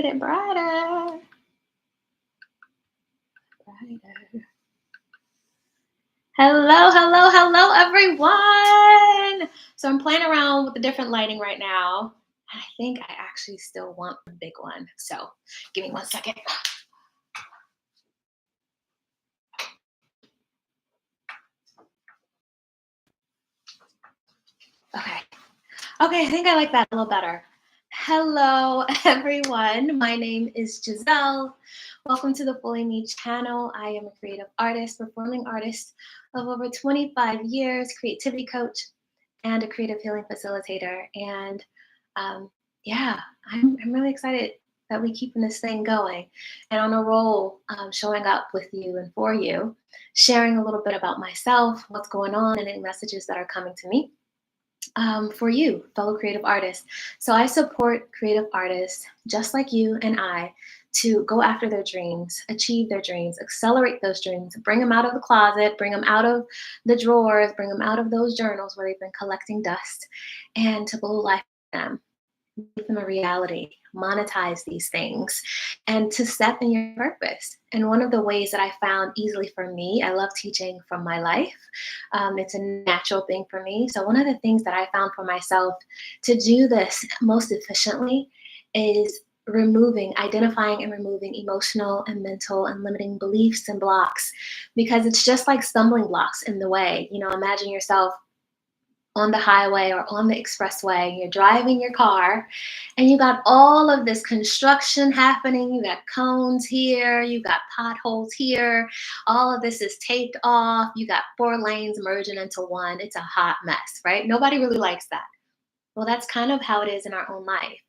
it brighter. Brighter. Hello, everyone. So I'm playing around with the different lighting right now. And I think I actually still want the big one. So give me 1 second. Okay. Okay, I think I like that a little better. Hello, everyone. My name is Giselle. Welcome to the Fully Me channel. I am a creative artist, performing artist of over 25 years, creativity coach, and a creative healing facilitator. And yeah, I'm really excited that we keeping this thing going and on a roll, showing up with you and for you, sharing a little bit about myself, what's going on, and any messages that are coming to me for you, fellow creative artists. So I support creative artists just like you and I to go after their dreams, achieve their dreams, accelerate those dreams, bring them out of the closet, bring them out of the drawers, bring them out of those journals where they've been collecting dust, and to blow life in them, make them a reality, monetize these things, and to step in your purpose. And one of the ways that I found easily for me, I love teaching from my life. It's a natural thing for me. So one of the things that I found for myself to do this most efficiently is identifying and removing emotional and mental and limiting beliefs and blocks, because it's just like stumbling blocks in the way. Imagine yourself on the highway or on the expressway, you're driving your car and you got all of this construction happening. You got cones here, you got potholes here, all of this is taped off, you got 4 lanes merging into one. It's a hot mess, right? Nobody really likes that. Well, that's kind of how it is in our own life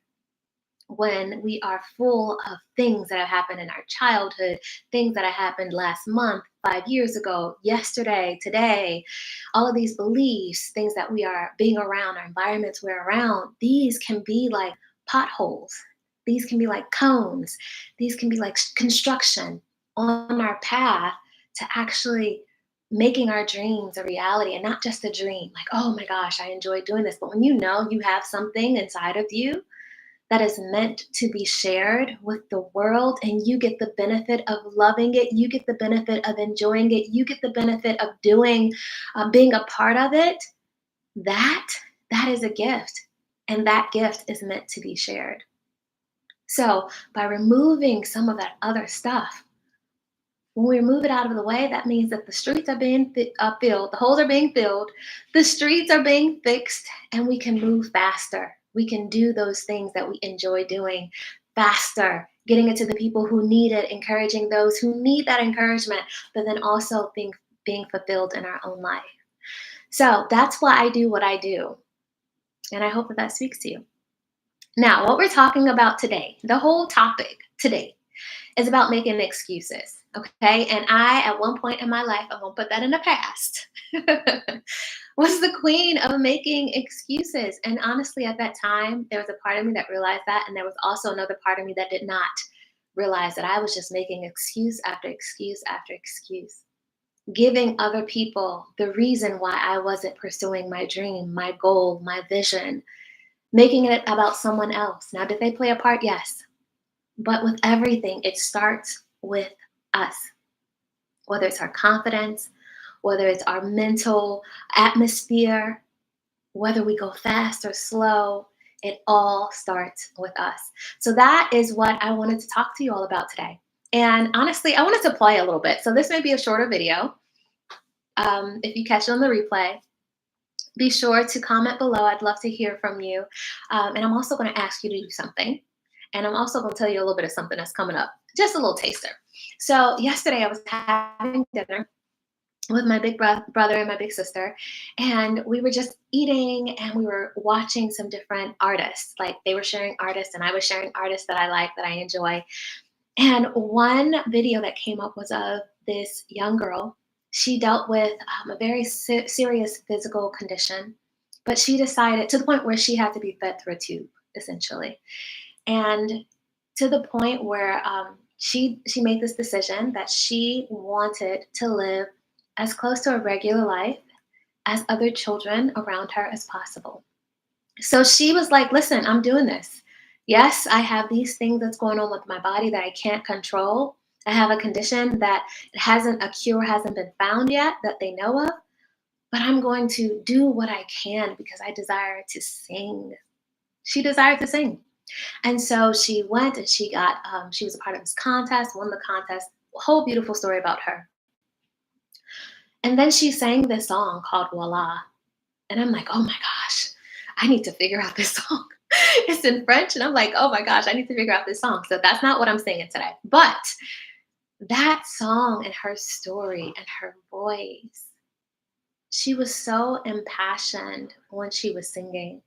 when we are full of things that have happened in our childhood, things that have happened last month, 5 years ago, yesterday, today, all of these beliefs, things that we are being around, our environments we're around, these can be like potholes. These can be like cones. These can be like construction on our path to actually making our dreams a reality, and not just a dream. Like, oh my gosh, I enjoy doing this. But when you know you have something inside of you that is meant to be shared with the world, and you get the benefit of loving it, you get the benefit of enjoying it, you get the benefit of being a part of it, that is a gift, and that gift is meant to be shared. So by removing some of that other stuff, when we remove it out of the way, that means that the streets are being filled, the holes are being filled, the streets are being fixed, and we can move faster. We can do those things that we enjoy doing faster, getting it to the people who need it, encouraging those who need that encouragement, but then also being fulfilled in our own life. So that's why I do what I do. And I hope that speaks to you. Now, what we're talking about today, the whole topic today, is about making excuses. Okay. And I, at one point in my life, I'm going to put that in the past, was the queen of making excuses. And honestly, at that time, there was a part of me that realized that. And there was also another part of me that did not realize that I was just making excuse after excuse after excuse, giving other people the reason why I wasn't pursuing my dream, my goal, my vision, making it about someone else. Now, did they play a part? Yes. But with everything, it starts with us, whether it's our confidence, whether it's our mental atmosphere, whether we go fast or slow, it all starts with us. So that is what I wanted to talk to you all about today. And honestly, I wanted to play a little bit. So this may be a shorter video. If you catch it on the replay, be sure to comment below. I'd love to hear from you. And I'm also going to ask you to do something. And I'm also going to tell you a little bit of something that's coming up, just a little taster. So yesterday I was having dinner with my big brother and my big sister, and we were just eating and we were watching some different artists. Like, they were sharing artists and I was sharing artists that I like, that I enjoy. And one video that came up was of this young girl. She dealt with a very serious physical condition, but she decided, to the point where she had to be fed through a tube, essentially. And to the point where she made this decision that she wanted to live as close to a regular life as other children around her as possible. So she was like, listen, I'm doing this. Yes, I have these things that's going on with my body that I can't control. I have a condition that a cure hasn't been found yet that they know of, but I'm going to do what I can because I desire to sing. She desired to sing. And so she went and she was a part of this contest, won the contest, whole beautiful story about her. And then she sang this song called Voila. And I'm like, oh my gosh, I need to figure out this song. It's in French. And I'm like, oh my gosh, I need to figure out this song. So that's not what I'm singing today. But that song and her story and her voice, she was so impassioned when she was singing.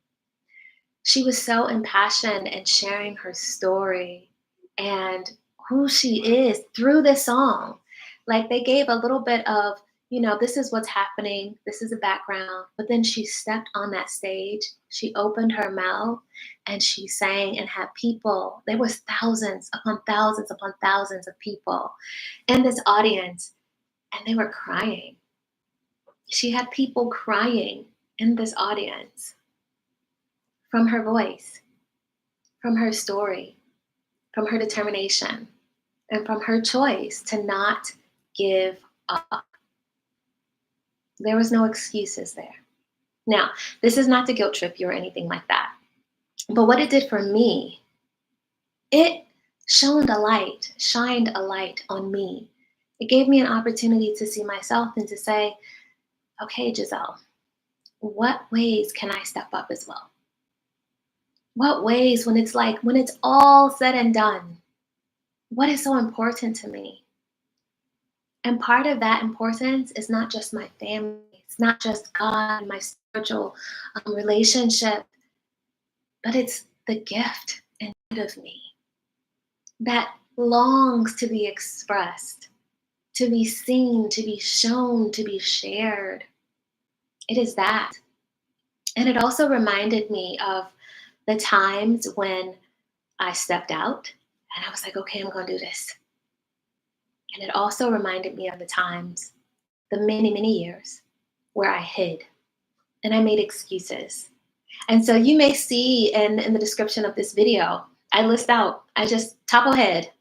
She was so impassioned and sharing her story and who she is through this song. Like they gave a little bit of, this is what's happening, this is a background, but then she stepped on that stage, she opened her mouth and she sang and had people, there was thousands upon thousands of people in this audience and they were crying. She had people crying in this audience from her voice, from her story, from her determination, and from her choice to not give up. There was no excuses there. Now, this is not to guilt trip you or anything like that. But what it did for me, it shined a light on me. It gave me an opportunity to see myself and to say, okay, Giselle, what ways can I step up as well? What ways, when it's all said and done, what is so important to me? And part of that importance is not just my family, it's not just God, my spiritual relationship, but it's the gift inside of me that longs to be expressed, to be seen, to be shown, to be shared. It is that. And it also reminded me of the times when I stepped out and I was like, okay, I'm going to do this. And it also reminded me of the times, the many, many years where I hid and I made excuses. And so you may see in the description of this video, I just top of head,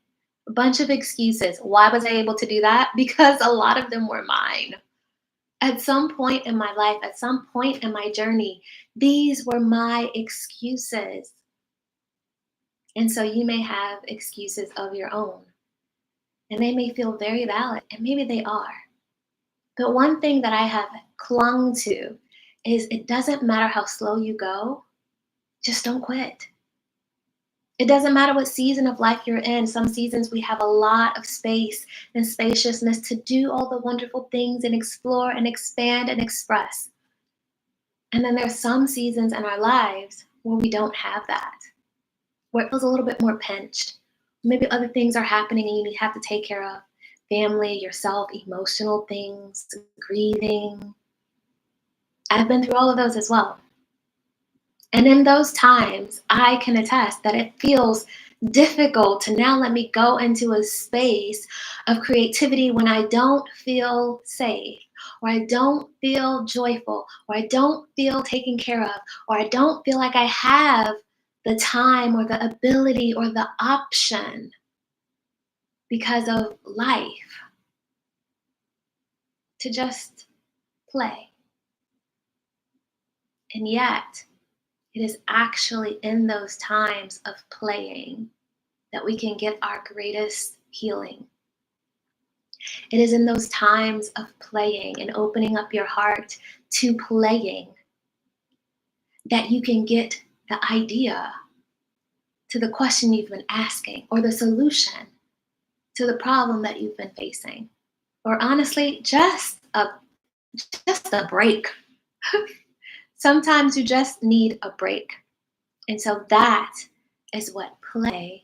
a bunch of excuses. Why was I able to do that? Because a lot of them were mine. At some point in my life, at some point in my journey, these were my excuses. And so you may have excuses of your own, and they may feel very valid, and maybe they are. But one thing that I have clung to is it doesn't matter how slow you go, just don't quit. It doesn't matter what season of life you're in. Some seasons we have a lot of space and spaciousness to do all the wonderful things and explore and expand and express. And then there's some seasons in our lives where we don't have that, where it feels a little bit more pinched. Maybe other things are happening and you have to take care of family, yourself, emotional things, grieving. I've been through all of those as well. And in those times, I can attest that it feels difficult to now let me go into a space of creativity when I don't feel safe, or I don't feel joyful, or I don't feel taken care of, or I don't feel like I have the time or the ability or the option because of life to just play. And yet, it is actually in those times of playing that we can get our greatest healing. It is in those times of playing and opening up your heart to playing that you can get the idea to the question you've been asking or the solution to the problem that you've been facing. Or honestly, just a break. Sometimes you just need a break. And so that is what play,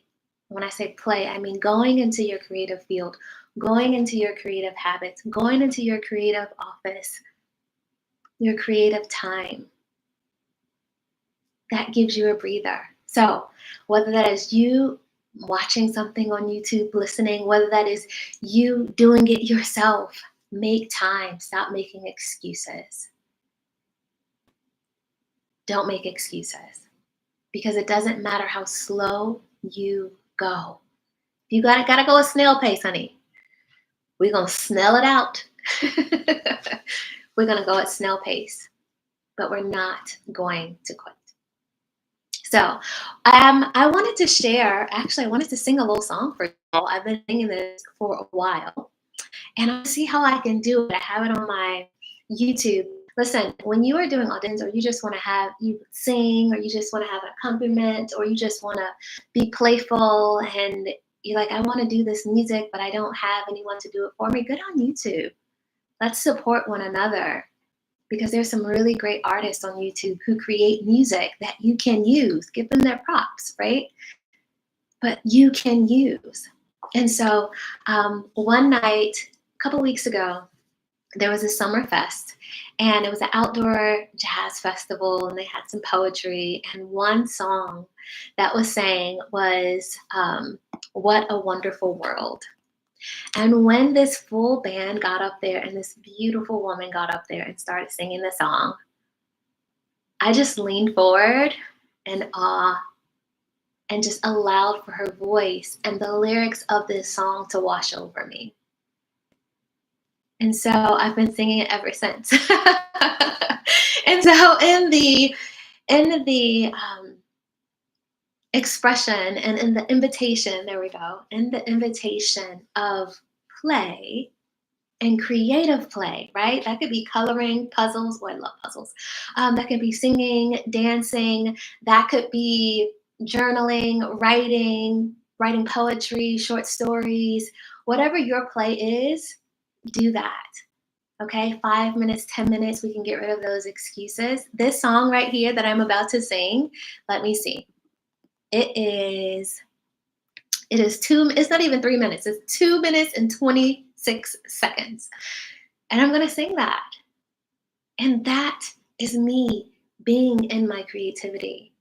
when I say play, I mean going into your creative field, going into your creative habits, going into your creative office, your creative time. That gives you a breather. So whether that is you watching something on YouTube, listening, whether that is you doing it yourself, make time. Stop making excuses. Don't make excuses. because it doesn't matter how slow you go. You gotta go a snail pace, honey. We're gonna snail it out. We're gonna go at snail pace, but we're not going to quit. So, I wanted to share. Actually, I wanted to sing a little song for you all. I've been singing this for a while, and I'll see how I can do it. I have it on my YouTube. Listen, when you are doing auditions, or you just want to have you sing, or you just want to have an accompaniment, or you just want to be playful, and you're like, I want to do this music, but I don't have anyone to do it for me. Get on YouTube. Let's support one another, because there's some really great artists on YouTube who create music that you can use. Give them their props, right? But you can use. And so one night, a couple weeks ago, there was a summer fest, and it was an outdoor jazz festival, and they had some poetry. And one song that was sang was What a Wonderful World. And when this full band got up there and this beautiful woman got up there and started singing the song, I just leaned forward in awe and just allowed for her voice and the lyrics of this song to wash over me. And so I've been singing it ever since. And so in the expression and in the invitation, there we go, in the invitation of play and creative play, right? That could be coloring, puzzles. Oh, I love puzzles. That could be singing, dancing. That could be journaling, writing poetry, short stories. Whatever your play is, do that. Okay, 5 minutes, 10 minutes, we can get rid of those excuses. This song right here that I'm about to sing, let me see. It's not even 3 minutes. It's 2 minutes and 26 seconds. And I'm going to sing that. And that is me being in my creativity.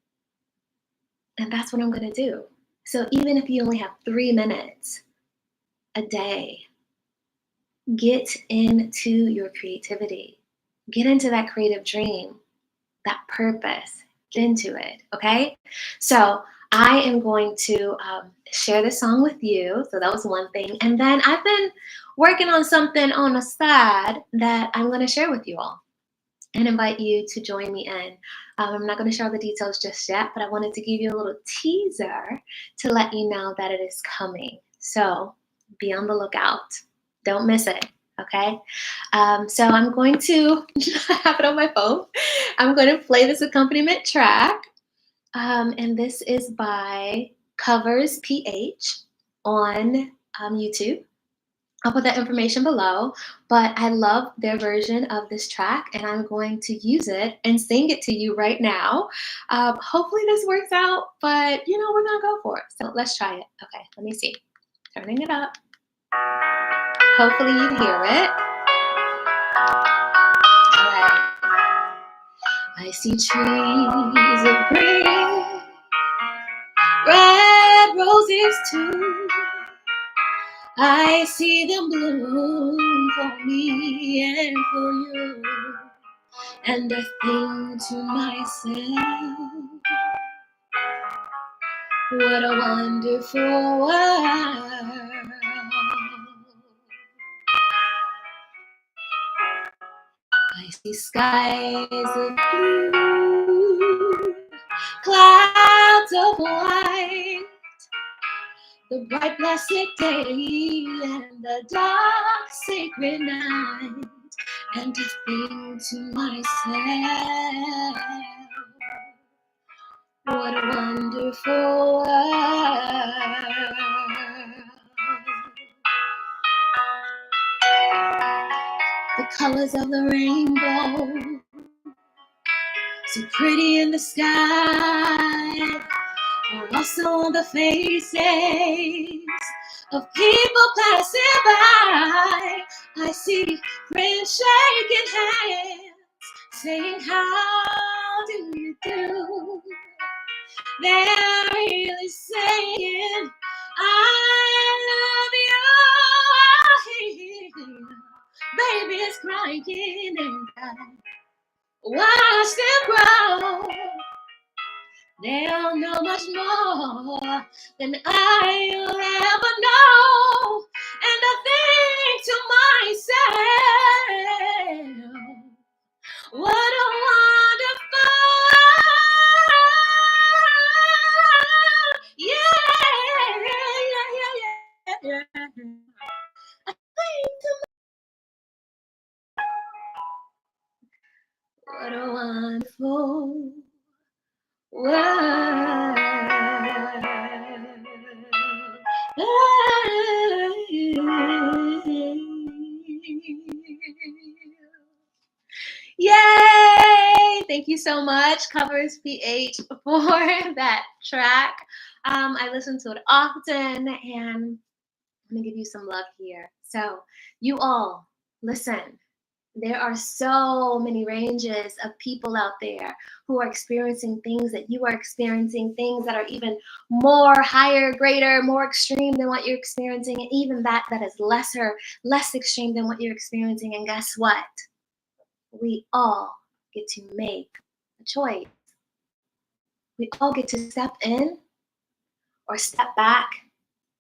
And that's what I'm going to do. So even if you only have 3 minutes a day, get into your creativity. Get into that creative dream, that purpose. Get into it, okay? So I am going to share this song with you. So that was one thing. And then I've been working on something on the side that I'm going to share with you all and invite you to join me in. I'm not going to share the details just yet, but I wanted to give you a little teaser to let you know that it is coming. So be on the lookout. Don't miss it, okay? So I'm going to have it on my phone. I'm going to play this accompaniment track. And this is by Covers PH on YouTube. I'll put that information below, but I love their version of this track, and I'm going to use it and sing it to you right now. Hopefully this works out, but we're gonna go for it. So let's try it. Okay, let me see. Turning it up. Hopefully you hear it. All right. I see trees of green, red roses too. I see them bloom for me and for you. And I think to myself, what a wonderful world. I see skies of blue, clouds of white, the bright blessed day and the dark sacred night. And I think to myself, what a wonderful world. The colors of the rainbow, so pretty in the sky, are also on the faces of people passing by. I see friends shaking hands, saying, how do you do? They're really saying, I love you. Baby's crying and I watch them grow. They'll know much more than I'll ever know. And I think to myself, what a wonderful, yeah. I think to what a wonderful world. Yay! Thank you so much, Covers PH, for that track. I listen to it often, and I'm gonna give you some love here. So, you all, listen. There are so many ranges of people out there who are experiencing things that you are experiencing, things that are even more higher, greater, more extreme than what you're experiencing, and even that is lesser, less extreme than what you're experiencing. And guess what? We all get to make a choice. We all get to step in or step back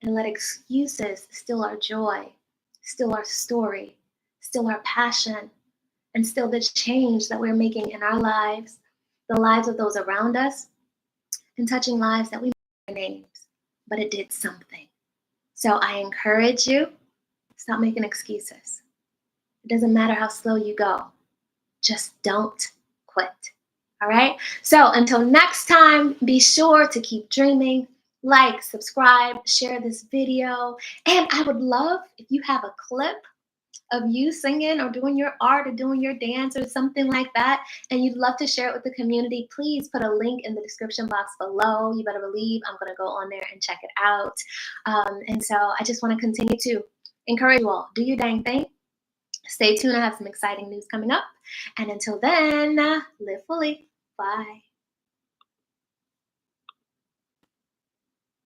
and let excuses steal our joy, steal our story, steal our passion, and still the change that we're making in our lives, the lives of those around us, and touching lives that we know their names, but it did something. So I encourage you, stop making excuses. It doesn't matter how slow you go. Just don't quit. All right? So until next time, be sure to keep dreaming. Like, subscribe, share this video. And I would love if you have a clip of you singing or doing your art or doing your dance or something like that, and you'd love to share it with the community, please put a link in the description box below. You better believe I'm going to go on there and check it out. And so I just want to continue to encourage you all. Do your dang thing. Stay tuned. I have some exciting news coming up. And until then, live fully. Bye.